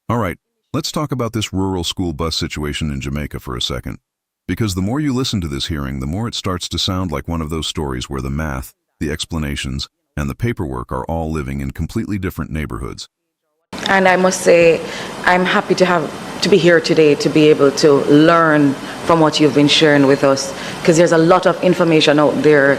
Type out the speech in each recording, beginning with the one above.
All right, let's talk about this rural school bus situation in Jamaica for a second. Because the more you listen to this hearing, the more it starts to sound like one of those stories where the math, the explanations, and the paperwork are all living in completely different neighborhoods. And I must say, I'm happy to be here today to be able to learn from what you've been sharing with us, because there's a lot of information out there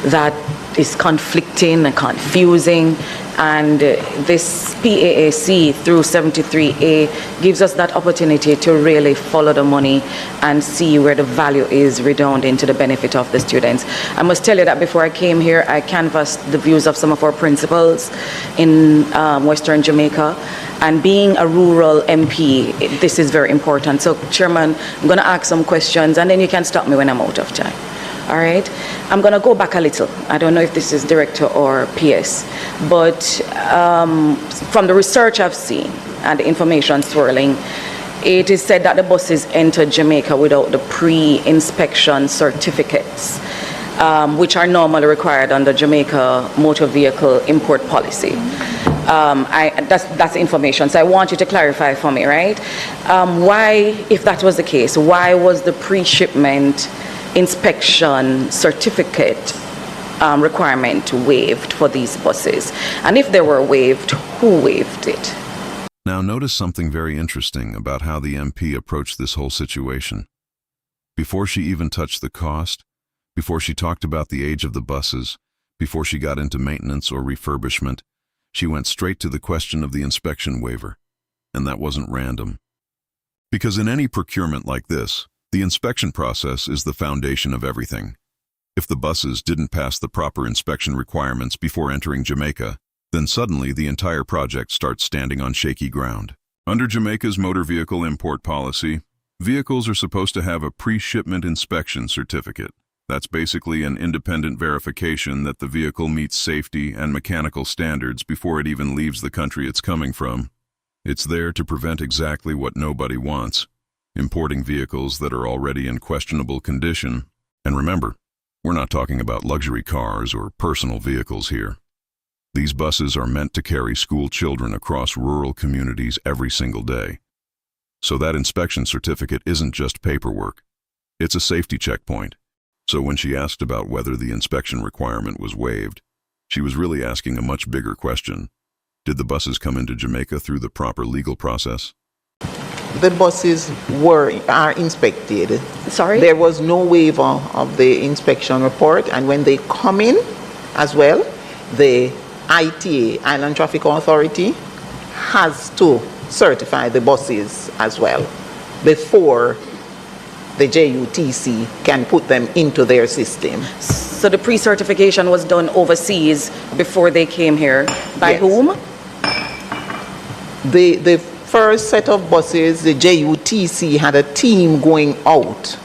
that is conflicting and confusing, and this PAAC through 73A gives us that opportunity to really follow the money and see where the value is redounding to the benefit of the students. I must tell you that before I came here, I canvassed the views of some of our principals in Western Jamaica, and being a rural MP, this is very important. So, Chairman, I'm going to ask some questions, and then you can stop me when I'm out of time. All right? I'm going to go back a little. I don't know if this is Director or PS, but from the research I've seen and the information swirling, it is said that the buses entered Jamaica without the pre-inspection certificates, which are normally required under Jamaica motor vehicle import policy. That's information, so I want you to clarify for me, right? Why, if that was the case, why was the pre-shipment inspection certificate requirement waived for these buses? And if they were waived, who waived it? Now notice something very interesting about how the MP approached this whole situation. Before she even touched the cost, before she talked about the age of the buses, before she got into maintenance or refurbishment, she went straight to the question of the inspection waiver. And that wasn't random. Because in any procurement like this, the inspection process is the foundation of everything. If the buses didn't pass the proper inspection requirements before entering Jamaica, then suddenly the entire project starts standing on shaky ground. Under Jamaica's motor vehicle import policy, vehicles are supposed to have a pre-shipment inspection certificate. That's basically an independent verification that the vehicle meets safety and mechanical standards before it even leaves the country it's coming from. It's there to prevent exactly what nobody wants: importing vehicles that are already in questionable condition. And remember, we're not talking about luxury cars or personal vehicles here. These buses are meant to carry school children across rural communities every single day. So that inspection certificate isn't just paperwork. It's a safety checkpoint. So when she asked about whether the inspection requirement was waived, she was really asking a much bigger question. Did the buses come into Jamaica through the proper legal process? The buses are inspected. Sorry? There was no waiver of the inspection report, and when they come in as well, the ITA, Island Traffic Authority, has to certify the buses as well before the JUTC can put them into their system. So the pre-certification was done overseas before they came here. By Yes. whom? The first set of buses, the JUTC had a team going out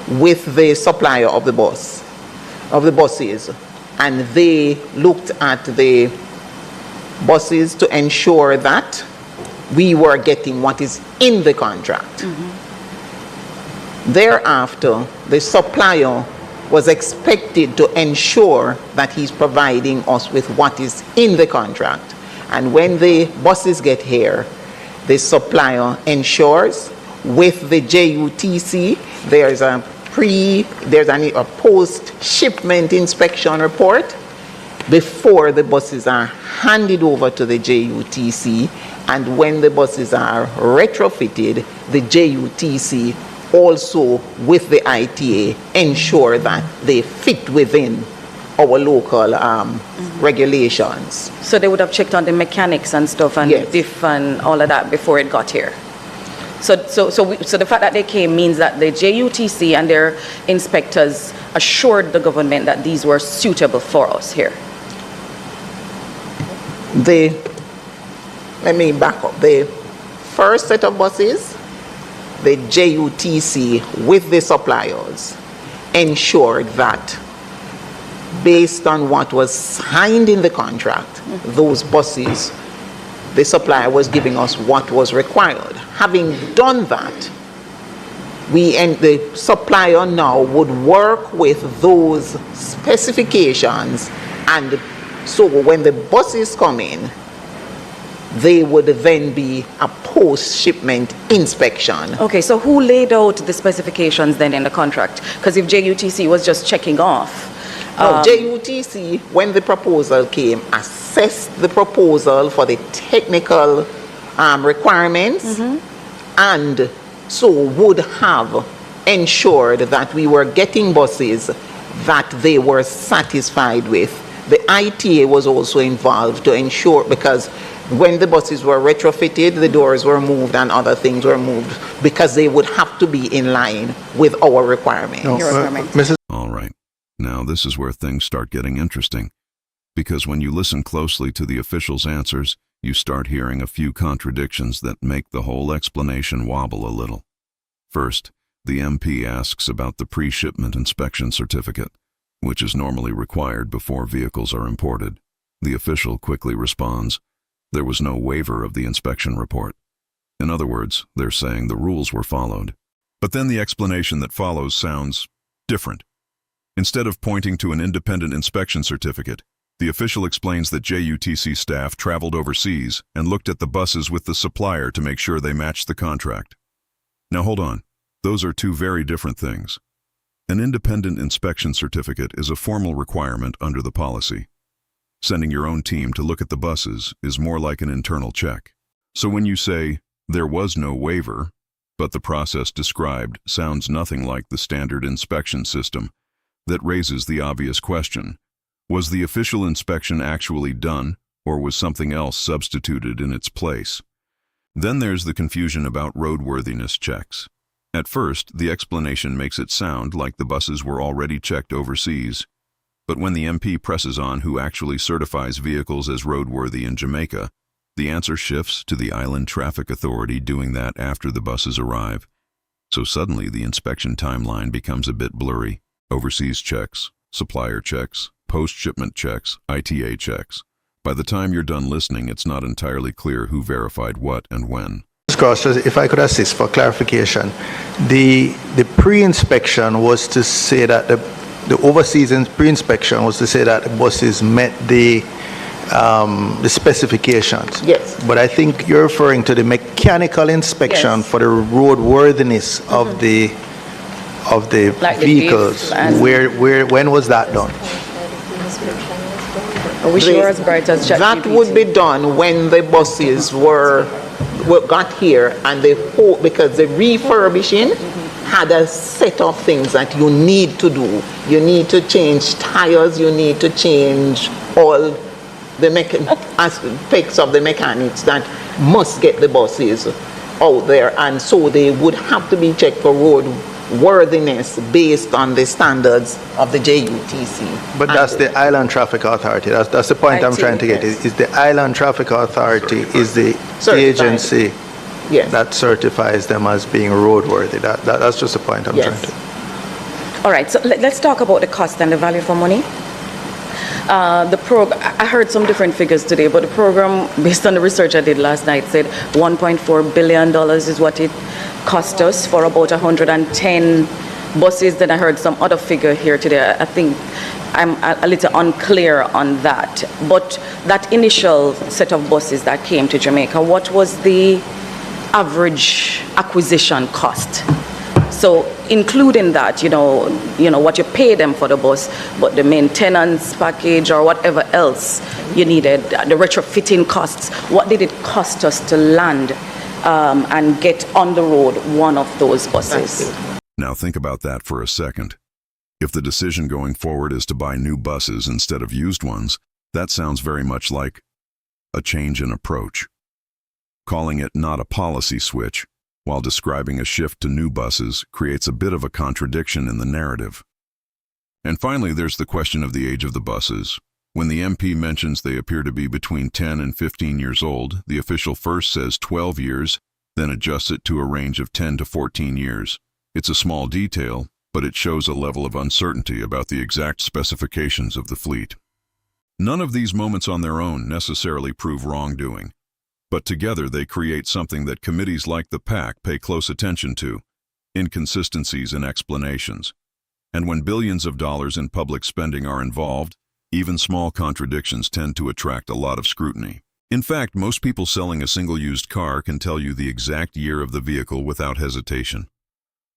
with the supplier of the buses, and they looked at the buses to ensure that we were getting what is in the contract. Thereafter, the supplier was expected to ensure that he's providing us with what is in the contract. And when the buses get here, the supplier ensures with the JUTC, there's a post-shipment inspection report before the buses are handed over to the JUTC, and when the buses are retrofitted, the JUTC also with the ITA ensure that they fit within our local regulations. So they would have checked on the mechanics and stuff and Yes. diff and all of that before it got here. So the fact that they came means that the JUTC and their inspectors assured the government that these were suitable for us here. Let me back up. The first set of buses, the JUTC with the suppliers ensured that based on what was signed in the contract, those buses, the supplier was giving us what was required. Having done that, the supplier now would work with those specifications, and so when the buses come in, they would then be a post-shipment inspection. Okay, so who laid out the specifications then in the contract? Because if JUTC was just checking off. No, JUTC, when the proposal came, assessed the proposal for the technical requirements and so would have ensured that we were getting buses that they were satisfied with. The ITA was also involved to ensure, because when the buses were retrofitted, the doors were moved and other things were moved because they would have to be in line with our requirements. No, Mrs. All right. Now this is where things start getting interesting, because when you listen closely to the officials' answers, you start hearing a few contradictions that make the whole explanation wobble a little. First, the MP asks about the pre-shipment inspection certificate, which is normally required before vehicles are imported. The official quickly responds, there was no waiver of the inspection report. In other words, they're saying the rules were followed. But then the explanation that follows sounds different. Instead of pointing to an independent inspection certificate, the official explains that JUTC staff traveled overseas and looked at the buses with the supplier to make sure they matched the contract. Now hold on, those are two very different things. An independent inspection certificate is a formal requirement under the policy. Sending your own team to look at the buses is more like an internal check. So when you say, there was no waiver, but the process described sounds nothing like the standard inspection system, that raises the obvious question. Was the official inspection actually done, or was something else substituted in its place? Then there's the confusion about roadworthiness checks. At first, the explanation makes it sound like the buses were already checked overseas. But when the MP presses on who actually certifies vehicles as roadworthy in Jamaica, the answer shifts to the Island Traffic Authority doing that after the buses arrive. So suddenly the inspection timeline becomes a bit blurry. Overseas checks, supplier checks, post-shipment checks, ITA checks. By the time you're done listening, it's not entirely clear who verified what and when. Cross, if I could assist for clarification, the pre-inspection was to say that the overseas pre-inspection was to say that the buses met the specifications. Yes. But I think you're referring to the mechanical inspection Yes. for the roadworthiness of the Like the vehicles. diff and- When was that done? Are we sure as bright as ChatGPT? That would be done when the buses got here, and because the refurbishing had a set of things that you need to do. You need to change tires, you need to change all the aspects of the mechanics that must get the buses out there, and so they would have to be checked for roadworthiness based on the standards of the JUTC. But that's the Island Traffic Authority. That's the point I'm trying to get. Yes. Is the Island Traffic Authority is the Certified. agency Yes. that certifies them as being roadworthy. That's just the point I'm Yes. trying to. All right, so let's talk about the cost and the value for money. I heard some different figures today, but the program, based on the research I did last night, said $1.4 billion is what it cost us for about 110 buses. Then I heard some other figure here today. I think I'm a little unclear on that. But that initial set of buses that came to Jamaica, what was the average acquisition cost? So including that, you know what you pay them for the bus, but the maintenance package or whatever else you needed, the retrofitting costs, what did it cost us to land and get on the road one of those buses? Now think about that for a second. If the decision going forward is to buy new buses instead of used ones, that sounds very much like a change in approach. Calling it not a policy switch, while describing a shift to new buses, creates a bit of a contradiction in the narrative. And finally, there's the question of the age of the buses. When the MP mentions they appear to be between 10 and 15 years old, the official first says 12 years, then adjusts it to a range of 10 to 14 years. It's a small detail, but it shows a level of uncertainty about the exact specifications of the fleet. None of these moments on their own necessarily prove wrongdoing, but together they create something that committees like the PAC pay close attention to: inconsistencies in explanations. And when billions of dollars in public spending are involved, even small contradictions tend to attract a lot of scrutiny. In fact, most people selling a single used car can tell you the exact year of the vehicle without hesitation.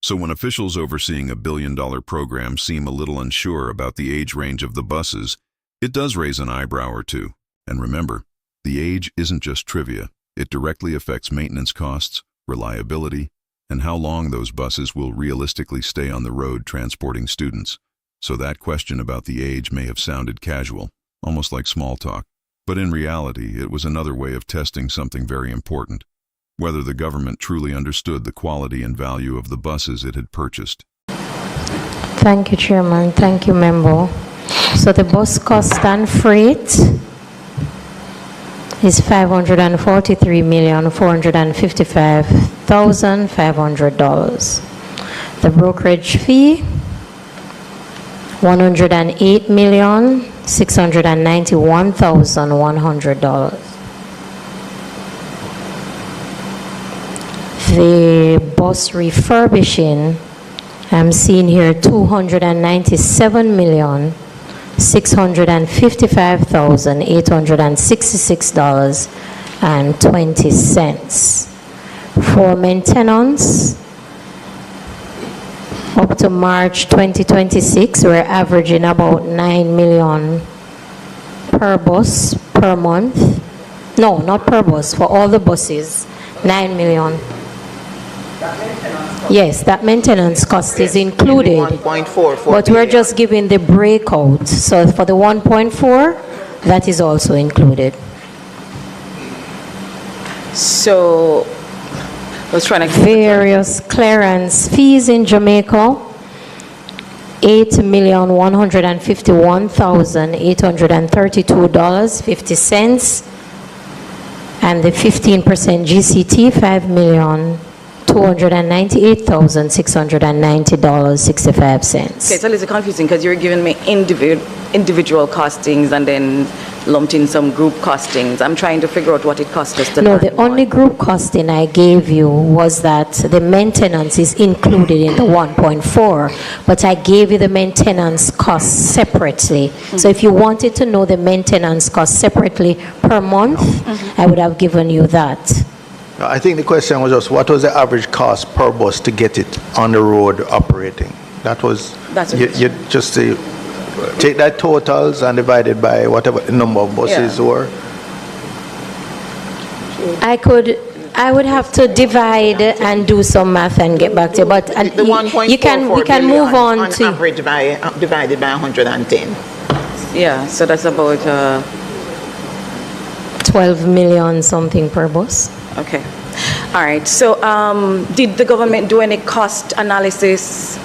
So when officials overseeing a billion-dollar program seem a little unsure about the age range of the buses, it does raise an eyebrow or two. And remember, the age isn't just trivia. It directly affects maintenance costs, reliability, and how long those buses will realistically stay on the road transporting students. So that question about the age may have sounded casual, almost like small talk. But in reality, it was another way of testing something very important: whether the government truly understood the quality and value of the buses it had purchased. Thank you, Chairman. Thank you, Member. So the bus cost and freight is $543,455,500. The brokerage fee, $108,691,100. The bus refurbishing, I'm seeing here $297,655,866.20. For maintenance, up to March 2026, we're averaging about $9 million per bus per month. No, not per bus, for all the buses, $9 million. Yes, that maintenance cost is included, 1.4 but we're just giving the breakout. So for the 1.4, that is also included. So, I was trying to... Various clearance fees in Jamaica, $8,151,832.50, and the 15% GCT, $5,298,690.65. Okay, it's a little confusing because you're giving me individual costings and then lumped in some group costings. I'm trying to figure out what it cost us to No, learn the more. only group costing I gave you was that the maintenance is included in the 1.4, but I gave you the maintenance cost separately. So if you wanted to know the maintenance cost separately per month, I would have given you that. I think the question was just what was the average cost per bus to get it on the road operating? That's it. you just say, take that totals and divide it by whatever the number of buses were. I would have to divide and do some math and get back to you, but The 1.44 we can move on to average divided by 110. Yeah, so that's about... 12 million something per bus. Okay. All right. So, did the government do any cost analysis,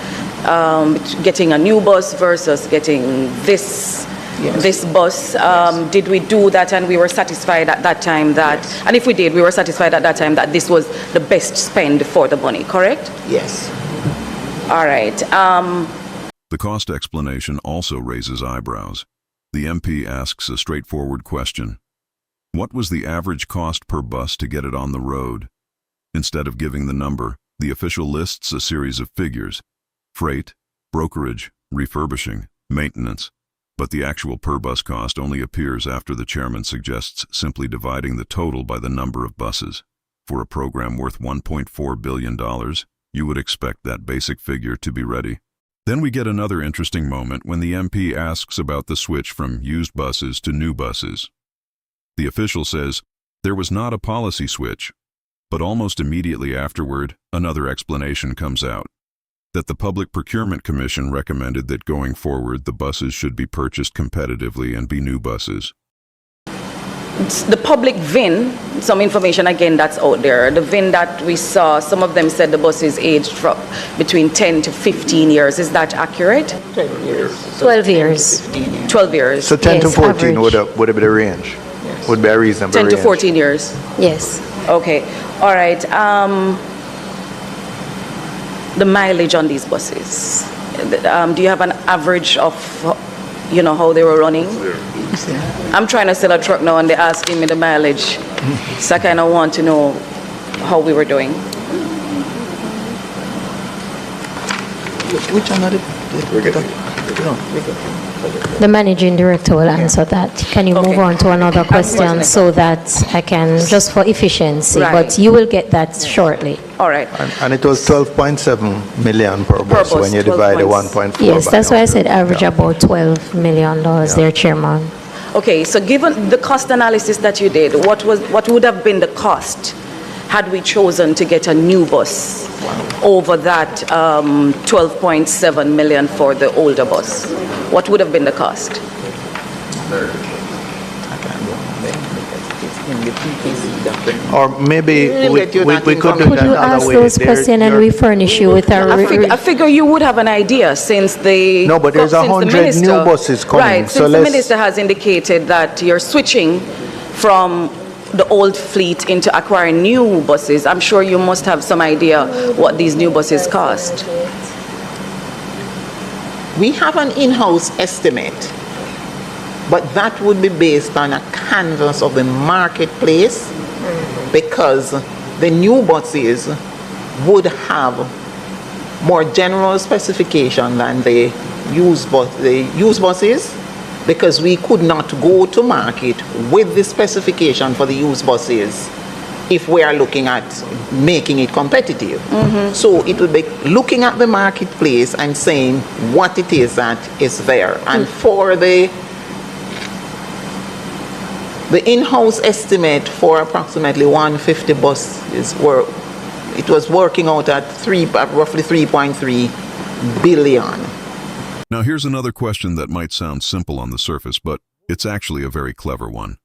getting a new bus versus getting this bus? Did we do that, and we were satisfied at that time that, and if we did, we were satisfied at that time that this was the best spend for the money, correct? Yes. All right. The cost explanation also raises eyebrows. The MP asks a straightforward question. What was the average cost per bus to get it on the road? Instead of giving the number, the official lists a series of figures: freight, brokerage, refurbishing, maintenance. But the actual per bus cost only appears after the chairman suggests simply dividing the total by the number of buses. For a program worth $1.4 billion, you would expect that basic figure to be ready. Then we get another interesting moment when the MP asks about the switch from used buses to new buses. The official says there was not a policy switch, but almost immediately afterward, another explanation comes out, that the Public Procurement Commission recommended that going forward the buses should be purchased competitively and be new buses. The public VIN, some information again that's out there. The VIN that we saw, some of them said the bus is aged from between 10 to 15 years. Is that accurate? 12 years. 12 years. 12 years. So 10 to Yes, 14 average. would be the range. Would be a reasonable 10 range. to 14 years. Yes. Okay. All right. The mileage on these buses. Do you have an average of, how they were running? I'm trying to sell a truck now and they're asking me the mileage. So I kind of want to know how we were doing. Which one are the The managing director will answer that. Can you move Okay. on to another question so that I can, just for efficiency, Right. but you will get that shortly. All right. And it was 12.7 million per bus bus, when you 12 divide the points. 1.4 Yes, by that's why I 100. said average Yeah. about $12 million there, Chairman. Okay, so given the cost analysis that you did, what would have been the cost had we chosen to get a new bus over that 12.7 million for the older bus? What would have been the cost? Or maybe We'll we get you that could do information. that Could you another ask way. those There- questions and you're- we furnish you with I figure you would have an idea since the... No, but there's since the 100 minister- new buses coming, Right, so since the let's- minister has indicated that you're switching from the old fleet into acquiring new buses, I'm sure you must have some idea what these new buses cost. We have an in-house estimate, but that would be based on a canvas of the marketplace because the new buses would have more general specification than the used buses because we could not go to market with the specification for the used buses if we are looking at making it competitive. So it would be looking at the marketplace and saying what it is that is there. And for the in-house estimate for approximately 150 buses it was working out at roughly 3.3 billion. Now here's another question that might sound simple on the surface, but it's actually a very clever one.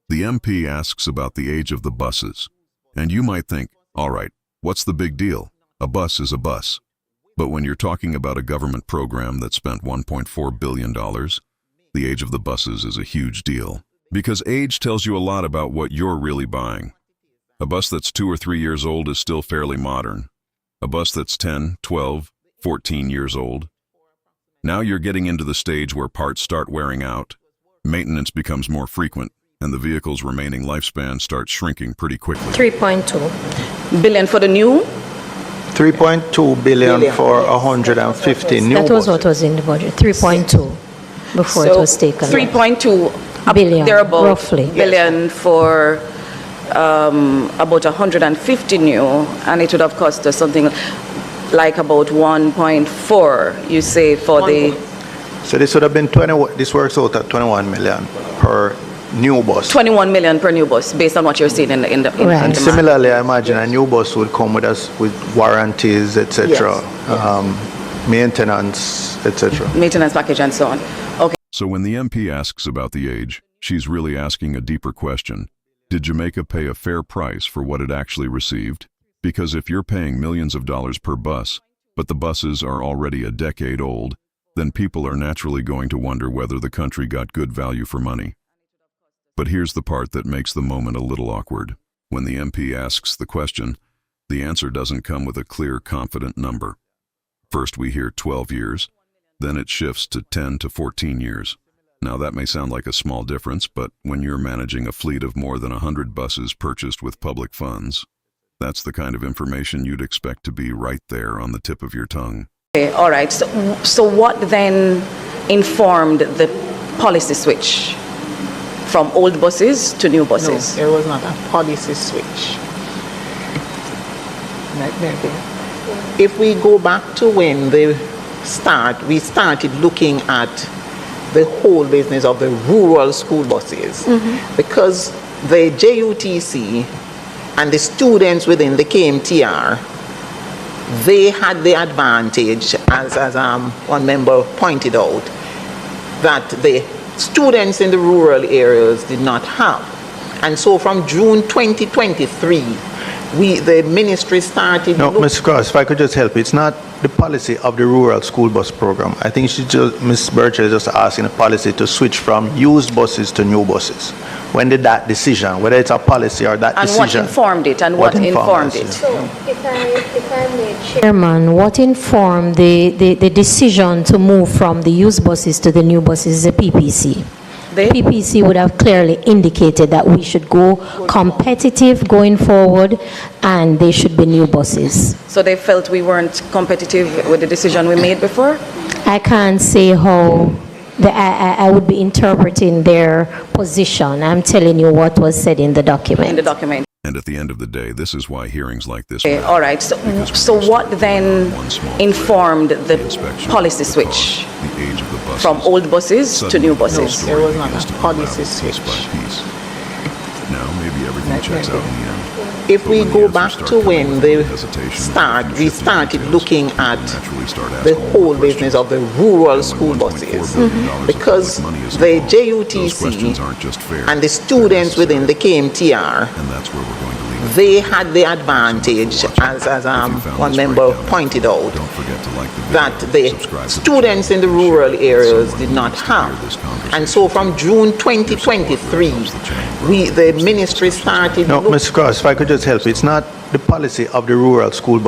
The MP asks about the age of the buses. And you might think, all right, what's the big deal? A bus is a bus. But when you're talking about a government program that spent $1.4 billion, the age of the buses is a huge deal. Because age tells you a lot about what you're really buying. A bus that's 2 or 3 years old is still fairly modern. A bus that's 10, 12, 14 years old. Now you're getting into the stage where parts start wearing out, maintenance becomes more frequent, and the vehicle's remaining lifespan starts shrinking pretty quickly. 3.2. Billion for the new? 3.2 billion for 150 new That was what buses. was in the budget, 3.2 before it was taken. off. 3.2 Billion, thereabout, roughly. billion for about 150 new, and it would have cost us something like about 1.4, you say, for the So this would have been this works out at 21 million per new bus. 21 million per new bus, based on what you're seeing in the Right. in And demand. similarly, I imagine a new bus would come with warranties, etc., maintenance, etc. Maintenance package and so on. Okay. So when the MP asks about the age, she's really asking a deeper question. Did Jamaica pay a fair price for what it actually received? Because if you're paying millions of dollars per bus, but the buses are already a decade old, then people are naturally going to wonder whether the country got good value for money. But here's the part that makes the moment a little awkward. When the MP asks the question, the answer doesn't come with a clear, confident number. First we hear 12 years, then it shifts to 10 to 14 years. Now that may sound like a small difference, but when you're managing a fleet of more than 100 buses purchased with public funds, that's the kind of information you'd expect to be right there on the tip of your tongue. Okay, all right. So what then informed the policy switch from old buses to new No, buses? there was not a policy switch. If we go back to when we started looking at the whole business of the rural school buses, because the JUTC and the students within the KMTR, they had the advantage, as one member pointed out, that the students in the rural areas did not have. And so from June 2023, the ministry started... No, Ms. Cross, if I could just help, it's not the policy of the rural school bus program. I think Ms. Burchell is just asking the policy to switch from used buses to new buses. When did that decision, whether it's a policy or that And decision? what informed it, and what informed us, it? yeah. So, if I may, Chairman, what informed the decision to move from the used buses to the new buses is the PPC. PPC would have clearly indicated that we should go competitive going forward, and they should be new buses. So they felt we weren't competitive with the decision we made before? I can't say how I would be interpreting their position. I'm telling you what was said in the document. In the document. And at the end of the day, this is why hearings like this Okay, matter. all right. So what then informed the policy switch The age of the buses. from old buses to new buses? There was not a policy switch. Now maybe everything checks out in the end. If But we when the go answers back start to coming when with they hesitation, we shifting started details, looking at you naturally start the asking whole more business questions. of the rural And school when $1.4 buses. billion of Because public money is the involved, those questions JUTC aren't just fair, and the they're students within the necessary. KMTR, And that's where we're going to leave it. they had the advantage, as If you found one this member breakdown pointed out, Don't forget to like the video, that the subscribe to the students in the channel, rural share it with areas someone did who not needs to hear have. this conversation. And so from June 2023, the ministry started No, looking. Mr. Cross, if I could just help, it's not the policy of the rural school